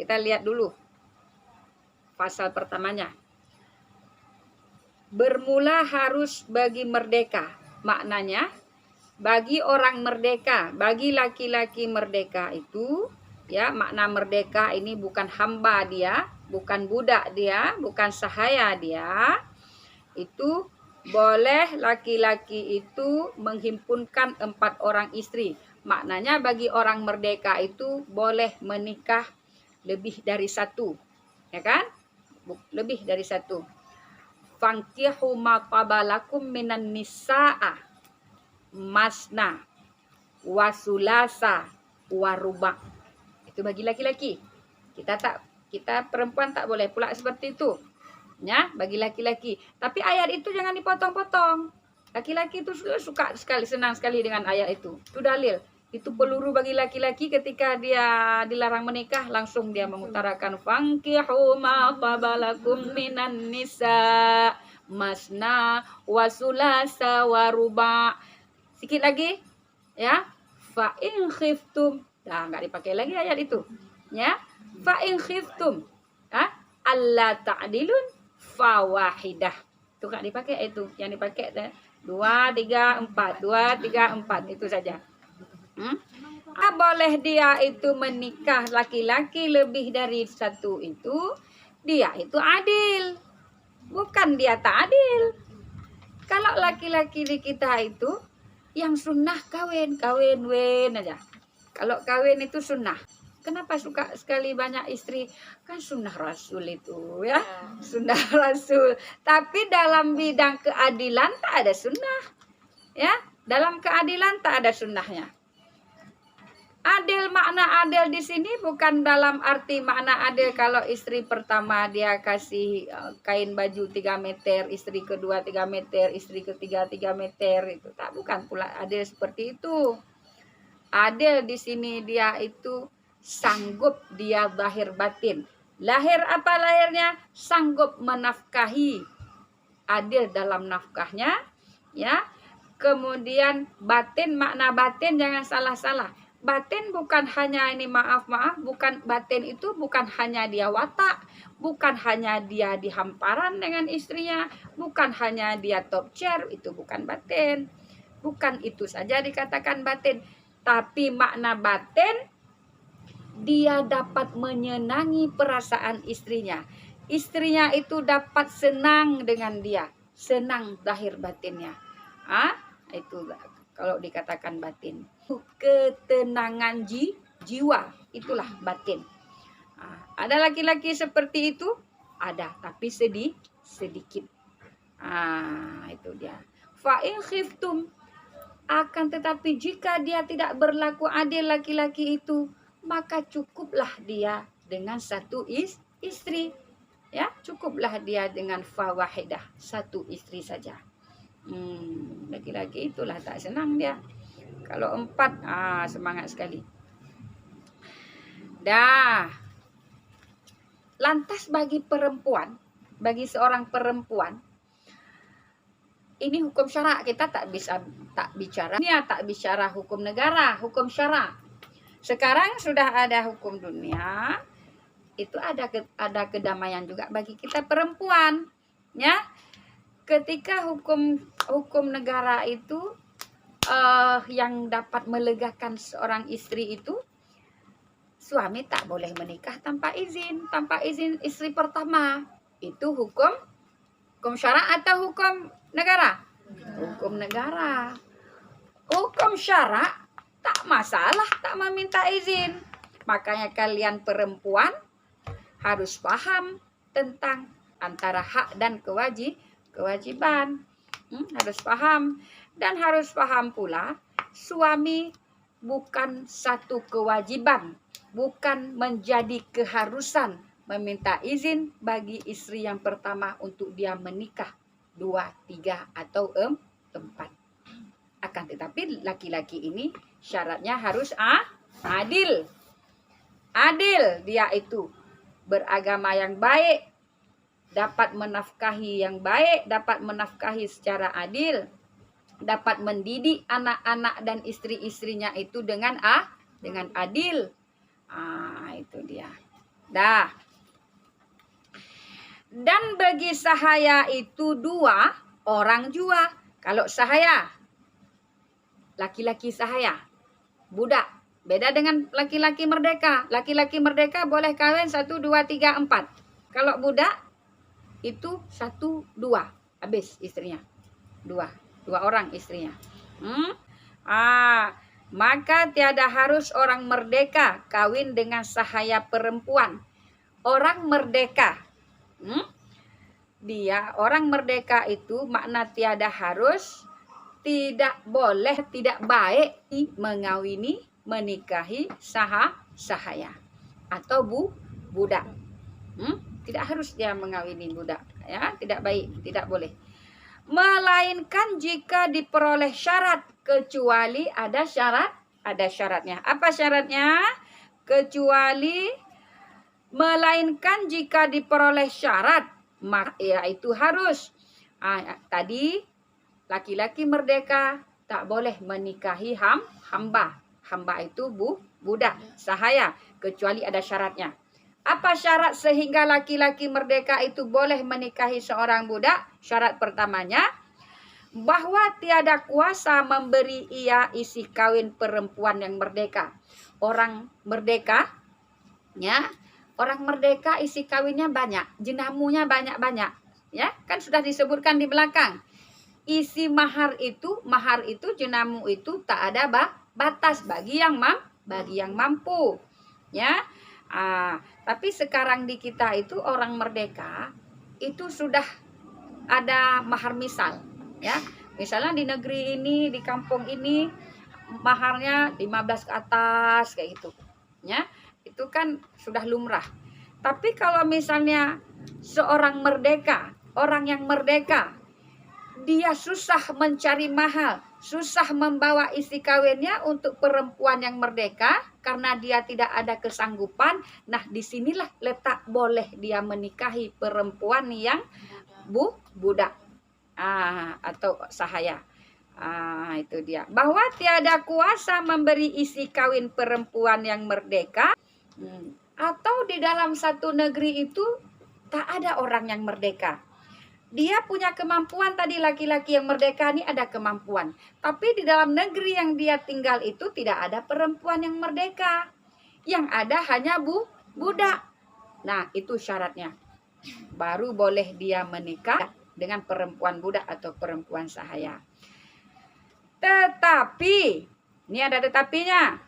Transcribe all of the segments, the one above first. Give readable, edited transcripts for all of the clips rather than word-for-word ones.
kita lihat dulu pasal pertamanya. Bermula harus bagi merdeka. Maknanya, bagi orang merdeka, bagi laki-laki merdeka itu, ya, makna merdeka ini bukan hamba dia, bukan budak dia, bukan sahaya dia. Itu boleh laki-laki itu menghimpunkan 4 orang istri. Maknanya bagi orang merdeka itu boleh menikah lebih dari 1. Ya kan? Lebih dari 1. Fankihu ma qabalakum minan nisaa masna wasulasa waruba. Itu bagi laki-laki. Kita perempuan tak boleh pula seperti itu. Ya, bagi laki-laki. Tapi ayat itu jangan dipotong-potong. Laki-laki itu suka sekali, senang sekali dengan ayat itu. Itu dalil. Itu peluru bagi laki-laki ketika dia dilarang menikah, langsung dia mengutarakan fankihu ma qabalakum minan nisa masna wasulasa waruba. Sikit lagi, ya. Fa in khiftum. Nah, enggak dipakai lagi ayat itu. Ya. Fa in khiftum. Alla ta'dilun fawahidah. Itu enggak dipakai itu. Yang dipakai 2, 3, 4. 2, 3, 4. Itu saja. Boleh dia itu menikah laki-laki lebih dari 1 itu, dia itu adil. Bukan dia tak adil. Kalau laki-laki di kita itu yang sunnah kawin aja. Kalau kawin itu sunnah. Kenapa suka sekali banyak istri? Kan sunnah Rasul itu, ya. Sunnah Rasul. Tapi dalam bidang keadilan tak ada sunnah. Ya, dalam keadilan tak ada sunnahnya. Adil, makna adil di sini bukan dalam arti makna adil kalau istri pertama dia kasih kain baju 3 meter, istri kedua 3 meter, istri ketiga 3 meter, itu tak, bukan pula adil seperti itu. Adil di sini dia itu sanggup dia lahir batin. Lahir apa lahirnya? Sanggup menafkahi. Adil dalam nafkahnya, ya. Kemudian batin, makna batin jangan salah-salah. Batin bukan hanya ini, maaf, bukan batin itu bukan hanya dia watak, bukan hanya dia di hamparan dengan istrinya, bukan hanya dia top chair, itu bukan batin. Bukan itu saja dikatakan batin, tapi makna batin dia dapat menyenangi perasaan istrinya. Istrinya itu dapat senang dengan dia, senang lahir batinnya. Itu kalau dikatakan batin. Ketenangan jiwa, itulah batin. Ada laki-laki seperti itu? Ada, tapi sedikit. Itu dia. Fa in khiftum. Akan tetapi jika dia tidak berlaku adil laki-laki itu, maka cukuplah dia dengan 1 istri. Ya, cukuplah dia dengan fawahidah, 1 istri saja. Laki-laki itulah tak senang dia. Kalau 4, semangat sekali. Lantas bagi perempuan, bagi seorang perempuan, ini hukum syarak, kita tak bicara hukum negara, hukum syarak. Sekarang sudah ada hukum dunia, itu ada kedamaian juga bagi kita perempuan, ya. Ketika hukum negara itu yang dapat melegakan seorang istri itu, suami tak boleh menikah tanpa izin istri pertama. Itu hukum syarak atau hukum negara? Hukum negara. Hukum syarak tak masalah tak meminta izin. Makanya kalian perempuan harus paham tentang antara hak dan kewajiban. Harus paham. Dan harus paham pula, suami bukan satu kewajiban, bukan menjadi keharusan meminta izin bagi istri yang pertama untuk dia menikah 2, 3, atau 4. Akan tetapi laki-laki ini syaratnya harus adil. Adil, dia itu beragama yang baik, dapat menafkahi yang baik, dapat menafkahi secara adil, dapat mendidik anak-anak dan istri-istrinya itu dengan adil. Itu dia. Dah. Dan bagi sahaya itu 2 orang jua. Kalau sahaya, laki-laki sahaya, budak. Beda dengan laki-laki merdeka. Laki-laki merdeka boleh kawin 1, 2, 3, 4. Kalau budak itu 1, 2. Habis istrinya. 2 orang istrinya. Maka tiada harus orang merdeka kawin dengan sahaya perempuan. Orang merdeka. Dia orang merdeka itu makna tiada harus, tidak boleh, tidak baik mengawini, menikahi sahaya atau budak. Tidak harus dia mengawini budak, ya, tidak baik, tidak boleh. Melainkan jika diperoleh syarat, kecuali ada syaratnya. Apa syaratnya? Kecuali, melainkan jika diperoleh syarat, maka yaitu harus. Tadi laki-laki merdeka tak boleh menikahi hamba. Hamba itu budak, sahaya, kecuali ada syaratnya. Apa syarat sehingga laki-laki merdeka itu boleh menikahi seorang budak? Syarat pertamanya, bahwa tiada kuasa memberi ia isi kawin perempuan yang merdeka. Orang merdeka, ya, orang merdeka isi kawinnya banyak, jenamunya banyak-banyak, ya, kan sudah disebutkan di belakang. Isi mahar itu jenamu itu tak ada batas bagi yang mampu, ya. Tapi sekarang di kita itu orang merdeka itu sudah ada mahar misal, ya. Misalnya di negeri ini, di kampung ini maharnya 15 ke atas kayak gitu, ya. Itu kan sudah lumrah. Tapi kalau misalnya seorang merdeka, orang yang merdeka, dia susah mencari mahal, susah membawa isi kawinnya untuk perempuan yang merdeka karena dia tidak ada kesanggupan. Nah, disinilah letak boleh dia menikahi perempuan yang budak atau sahaya. Itu dia. Bahwa tiada kuasa memberi isi kawin perempuan yang merdeka, atau di dalam satu negeri itu tak ada orang yang merdeka. Dia punya kemampuan, tadi laki-laki yang merdeka ini ada kemampuan. Tapi di dalam negeri yang dia tinggal itu tidak ada perempuan yang merdeka. Yang ada hanya budak. Nah, itu syaratnya. Baru boleh dia menikah dengan perempuan budak atau perempuan sahaya. Tetapi, ini ada tetapinya.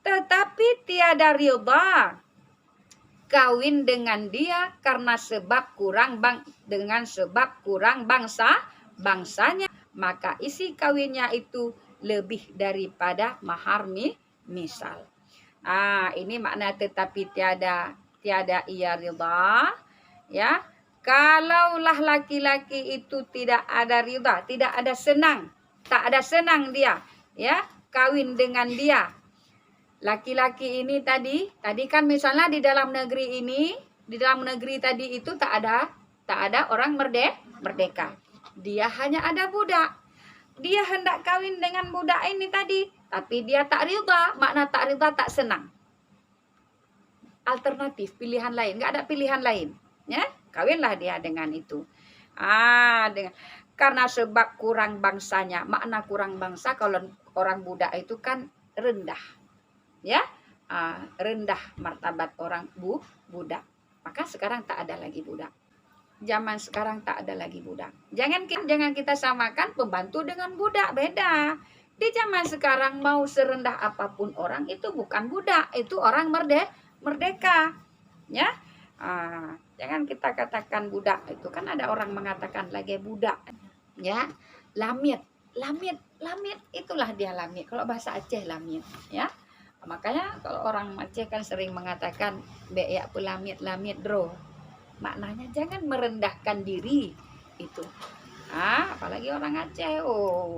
Tetapi tiada ridha kawin dengan dia karena sebab kurang bangsanya, maka isi kawinnya itu lebih daripada mahar misal. Ini makna tetapi tiada ia ridha, ya. Kalaulah laki-laki itu tidak ada ridha, tidak ada senang, tak ada senang dia, ya, kawin dengan dia. Laki-laki ini tadi kan misalnya di dalam negeri ini, di dalam negeri tadi itu tak ada orang merdeka. Dia hanya ada budak. Dia hendak kawin dengan budak ini tadi, tapi dia tak ridha. Makna tak ridha, tak senang. Alternatif, pilihan lain, enggak ada pilihan lain, ya. Kawinlah dia dengan itu. Karena sebab kurang bangsanya. Makna kurang bangsa kalau orang budak itu kan rendah. Ya, rendah martabat orang budak. Maka sekarang tak ada lagi budak. Zaman sekarang tak ada lagi budak. Jangan kita samakan pembantu dengan budak, beda. Di zaman sekarang mau serendah apapun orang itu bukan budak, itu orang merdeka. Ya, jangan kita katakan budak, itu kan ada orang mengatakan lagi budak. Ya, lamit, itulah dia lamit. Kalau bahasa Aceh lamit, ya. Makanya kalau orang Aceh kan sering mengatakan beyak pelamit dro. Maknanya jangan merendahkan diri itu. Apalagi orang Aceh,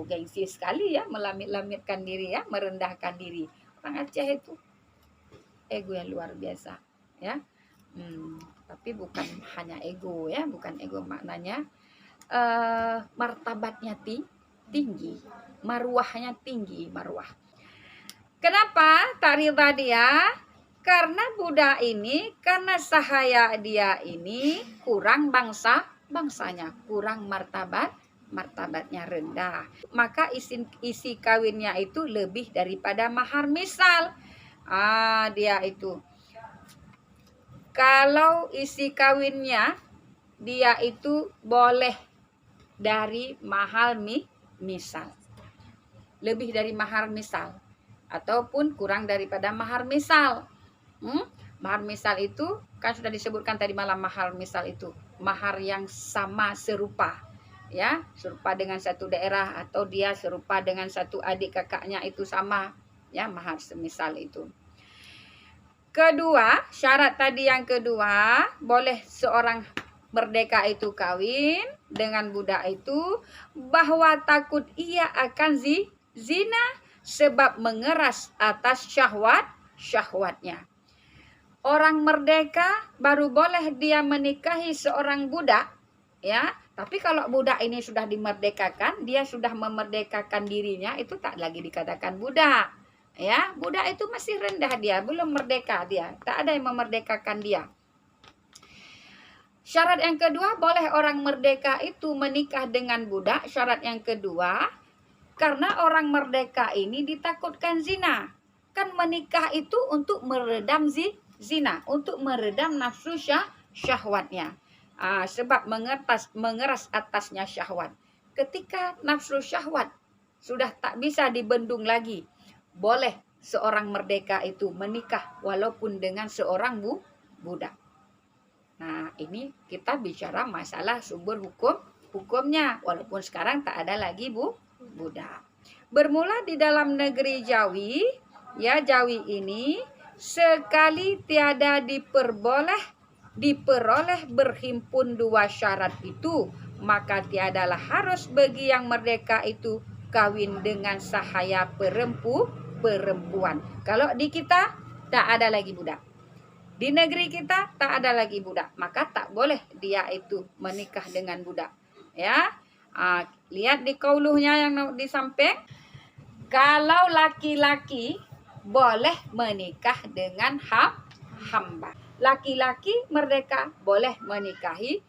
gengsi sekali ya, melamit-lamitkan diri ya, merendahkan diri. Orang Aceh itu ego yang luar biasa, ya. Tapi bukan hanya ego ya, bukan ego, maknanya martabatnya tinggi, marwahnya tinggi, marwah. Kenapa tak ridha dia? Karena budak ini, karena sahaya dia ini kurang bangsanya, kurang martabatnya rendah. Maka isi kawinnya itu lebih daripada mahar misal. Dia itu. Kalau isi kawinnya dia itu boleh dari mahar misal. Lebih dari mahar misal. Ataupun kurang daripada mahar misal. Mahar misal itu kan sudah disebutkan tadi malam, mahar misal itu mahar yang sama serupa, ya, serupa dengan satu daerah atau dia serupa dengan satu adik kakaknya itu sama, ya, mahar semisal itu. Kedua, syarat tadi yang kedua, boleh seorang merdeka itu kawin dengan budak itu bahwa takut ia akan zina sebab mengeras atas syahwatnya. Orang merdeka baru boleh dia menikahi seorang budak, ya. Tapi kalau budak ini sudah dimerdekakan, dia sudah memerdekakan dirinya, itu tak lagi dikatakan budak, ya. Budak itu masih rendah dia, belum merdeka dia, tak ada yang memerdekakan dia. Syarat yang kedua, boleh orang merdeka itu menikah dengan budak. Syarat yang kedua, karena orang merdeka ini ditakutkan zina. Kan menikah itu untuk meredam zina, untuk meredam nafsu syahwatnya. Sebab mengeras atasnya syahwat. Ketika nafsu syahwat sudah tak bisa dibendung lagi, boleh seorang merdeka itu menikah walaupun dengan seorang budak. Nah, ini kita bicara masalah sumber hukumnya, walaupun sekarang tak ada lagi budak. Bermula di dalam negeri Jawi, ya, Jawi ini sekali tiada diperoleh berhimpun dua syarat itu, maka tiadalah harus bagi yang merdeka itu kawin dengan sahaya perempuan. Kalau di kita tak ada lagi budak, di negeri kita tak ada lagi budak, maka tak boleh dia itu menikah dengan budak, ya. Lihat di kauluhnya yang di samping, kalau laki-laki boleh menikah dengan hamba. Laki-laki merdeka boleh menikahi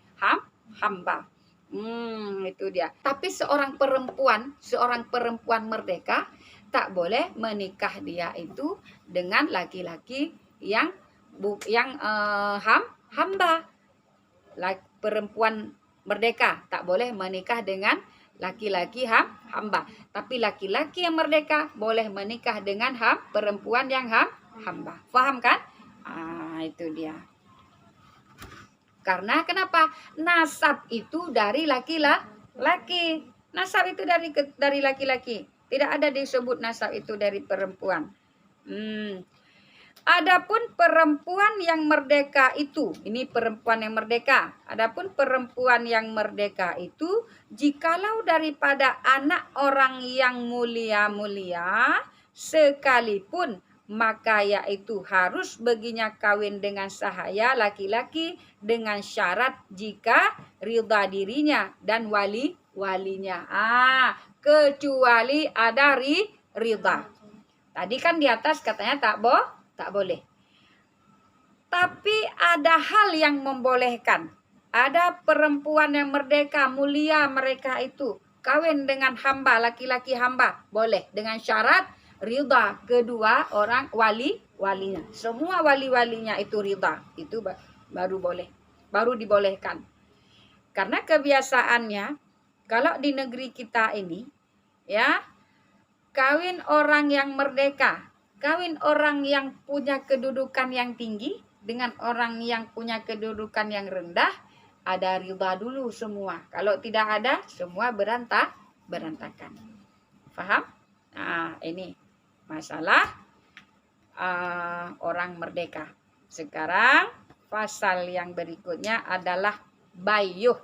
hamba. Itu dia. Tapi seorang perempuan merdeka tak boleh menikah dia itu dengan laki-laki yang hamba. Perempuan merdeka tak boleh menikah dengan laki-laki hamba. Tapi laki-laki yang merdeka boleh menikah dengan perempuan yang hamba. Faham kan? Itu dia. Karena kenapa? Nasab itu dari laki-laki. Nasab itu dari laki-laki. Tidak ada disebut nasab itu dari perempuan. Adapun perempuan yang merdeka itu, ini perempuan yang merdeka. Adapun perempuan yang merdeka itu, jikalau daripada anak orang yang mulia-mulia sekalipun, maka yaitu harus baginya kawin dengan sahaya laki-laki dengan syarat jika ridha dirinya dan walinya. Kecuali ada ridha. Tadi kan di atas katanya tak boleh. Tapi ada hal yang membolehkan. Ada perempuan yang merdeka, mulia mereka itu, kawin dengan hamba, laki-laki hamba. Boleh, dengan syarat ridha kedua orang walinya. Semua wali-walinya itu ridha. Itu baru boleh. Baru dibolehkan. Karena kebiasaannya, kalau di negeri kita ini, ya, kawin orang yang merdeka, kawin orang yang punya kedudukan yang tinggi dengan orang yang punya kedudukan yang rendah, ada ridha dulu semua. Kalau tidak ada, semua berantakan. Faham? Ini masalah orang merdeka. Sekarang pasal yang berikutnya adalah bayuh.